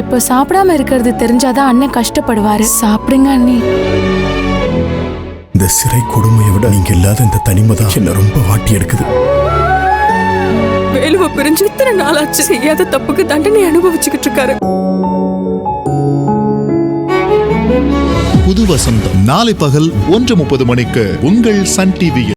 இப்ப சாப்பிடாம இருக்கிறது தெரிஞ்சாதான் அண்ணன் கஷ்டப்படுவாரு. சாப்பிடுங்க அண்ணி. இந்த சிறை கொடுமையை விட நீங்க இல்லாத இந்த தனிமை தான் என்ன ரொம்ப வாட்டி எடுக்குது. வேலுவை பிரிஞ்சு இத்தனை நாளாச்சு, செய்யாத தப்புக்கு தண்டனை அனுபவிச்சுக்கிட்டு இருக்காரு. புது வசந்தம் நாளை பகல் 1:30 மணிக்கு உங்கள் சன் டிவியில்.